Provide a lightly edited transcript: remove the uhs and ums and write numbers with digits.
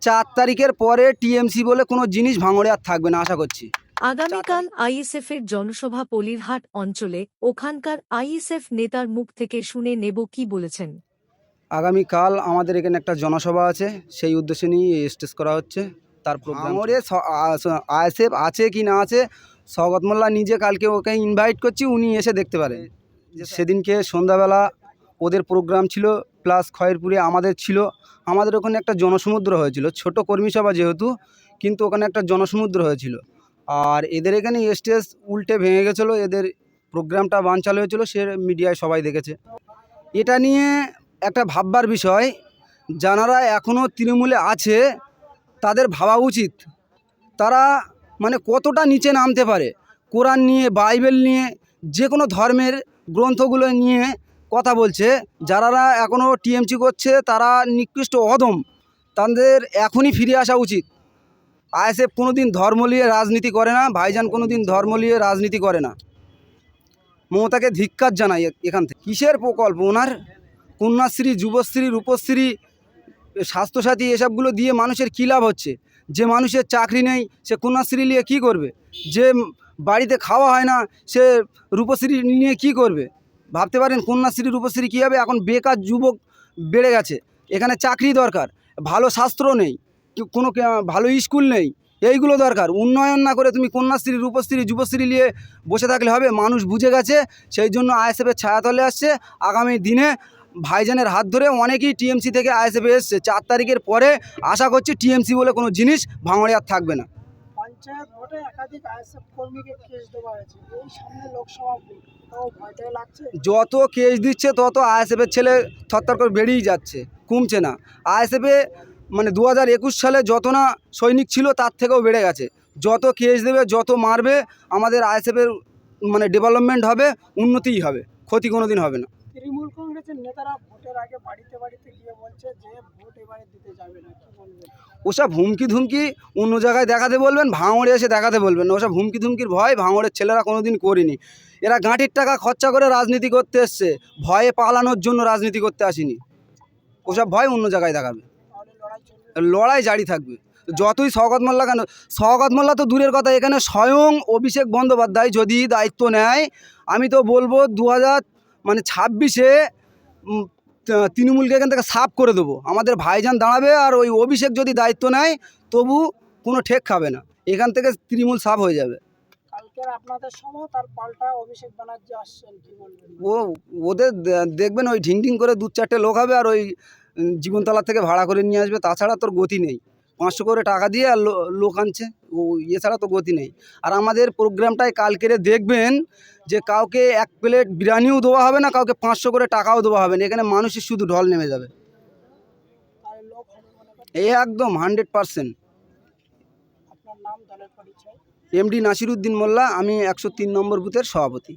4 তারিখের পরে টিএমসি বলে কোনো জিনিস ভাঙড়ে আর থাকবে না আশা করছি। আগামীকাল আইএসএফের জনসভা পলিরহাট অঞ্চলে, ওখানকার আইএসএফ নেতার মুখ থেকে শুনে নেব কি বলেছেন। আগামীকাল আমাদের এখানে একটা জনসভা আছে, সেই উদ্দেশ্যে নিয়ে স্টেজ করা হচ্ছে। তার ভাঙড়ে আইএসএফ আছে কি না আছে, শওকত মোল্লা নিজে কালকে ওকে ইনভাইট করছি, উনি এসে দেখতে পারেন। সেদিনকে সন্ধ্যাবেলা ওদের প্রোগ্রাম ছিল, প্লাস খয়েরপুরে আমাদের ছিল। আমাদের ওখানে একটা জনসমুদ্র হয়েছিল, ছোট কর্মী সভা যেহেতু, কিন্তু ওখানে একটা জনসমুদ্র হয়েছিল। আর এদের এখানে স্টেজ উল্টে ভেঙে গেছিলো, এদের প্রোগ্রামটা বানচাল হয়েছিল, সে মিডিয়ায় সবাই দেখেছে। এটা নিয়ে একটা ভাববার বিষয়, যারা এখনও তৃণমূলে আছে তাদের ভাবা উচিত তারা মানে কতটা নিচে নামতে পারে। কোরআন নিয়ে, বাইবেল নিয়ে, যে কোনো ধর্মের গ্রন্থগুলো নিয়ে কথা বলছে। যারা এখনও টিএমসি করছে তারা নিকৃষ্ট অধম, তাদের এখনই ফিরে আসা উচিত। আইএসএফ কোনো দিন ধর্ম নিয়ে রাজনীতি করে না, ভাইজান কোনো দিন ধর্ম নিয়ে রাজনীতি করে না। মমতাকে ধিক্কার জানাই এখান থেকে। কিসের প্রকল্প ওনার? কন্যাশ্রী, যুবশ্রী, রূপশ্রী, স্বাস্থ্যসাথী এসবগুলো দিয়ে মানুষের কী লাভ হচ্ছে? যে মানুষের চাকরি নেই সে কন্যাশ্রী নিয়ে কী করবে? যে বাড়িতে খাওয়া হয় না সে রূপশ্রী নিয়ে কী করবে? ভাবতে পারেন কন্যাশ্রী, রূপশ্রী কী হবে? এখন বেকার যুবক বেড়ে গেছে, এখানে চাকরি দরকার, ভালো শাস্ত্র নেই, কোনো ভালো স্কুল নেই, এইগুলো দরকার। উন্নয়ন না করে তুমি কন্যাশ্রী, রূপশ্রী, যুবশ্রী নিয়ে বসে থাকলে হবে? মানুষ বুঝে গেছে, সেই জন্য আইএসএফের ছায়াতলে আসছে। আগামী দিনে ভাইজানের হাত ধরে অনেকেই টিএমসি থেকে আইএসএফে এসছে। 4 তারিখের পরে আশা করছি টিএমসি বলে কোনো জিনিস ভাঙড়ে আর থাকবে না। পঞ্চায়েত ভোটে একাধিক আইএসএফ কর্মীকে কেস দেওয়া হয়েছে, এই সামনে লোকসভা ভোট, তাও ভয়টাই লাগছে। যত কেস দিচ্ছে তত আইএসএফের ছেলে থরথর করে বেরিয়ে যাচ্ছে, কমছে না। আইএসএফে মানে 2021 সালে যত না সৈনিক ছিল তার থেকেও বেড়ে গেছে। যত কেস দেবে, যত মারবে, আমাদের আইএসএফের মানে ডেভেলপমেন্ট হবে, উন্নতিই হবে, ক্ষতি কোনো দিন হবে না। তৃণমূল কংগ্রেসের নেতারা ভোটের আগে বাড়িতে বাড়িতে গিয়ে বলছে যে ভোট এবারে দিতে যাবে না, কি বলবেন? ওসব হুমকি ধুমকি অন্য জায়গায় দেখাতে বলবেন, ভাঙড়ে এসে দেখাতে বলবেন না। ওসব হুমকি ধুমকির ভয় ভাঙড়ের ছেলেরা কোনো দিন করেনি। এরা গাঁটির টাকা খরচা করে রাজনীতি করতে এসছে, ভয়ে পালানোর জন্য রাজনীতি করতে আসেনি। ওসব ভয় অন্য জায়গায় দেখাবে, তাহলে লড়াই চলবে, লড়াই জারি থাকবে। যতই শওকত মোল্লা কেন, শওকত মোল্লা তো দূরের কথা, এখানে স্বয়ং অভিষেক বন্দ্যোপাধ্যায় যদি দায়িত্ব নেয়, আমি তো বলবো 2026-এ তৃণমূলকে এখান থেকে সাফ করে দেবো। আমাদের ভাইজান দাঁড়াবে, আর ওই অভিষেক যদি দায়িত্ব নেয় তবু কোনো ঠেক খাবে না, এখান থেকে তৃণমূল সাফ হয়ে যাবে। কালকের আপনাদের সময় তার পাল্টা অভিষেক ব্যানার্জি আসছেন, কি বলবেন? ওদের দেখবেন ওই ঢিং করে 2-4টে লোক হবে, আর ওই জীবনতলা থেকে ভাড়া করে নিয়ে আসবে, তাছাড়া তোর গতি নেই। 500 করে টাকা দিয়ে আর লোক আনছে, ও এছাড়া তো গতি নেই। আর আমাদের প্রোগ্রামটায় কালকেরে দেখবেন যে কাউকে 1 প্লেট বিরিয়ানিও দেওয়া হবে না, কাউকে 500 করে টাকাও দেওয়া হবে না। এখানে মানুষের শুধু ঢল নেমে যাবে, তাই লোক হবে মনে করেন? এই একদম 100%। আপনার নাম, দলের পরিচয়? এমডি নাসিরউদ্দিন মোল্লা, আমি 103 নম্বর বুথের সভাপতি।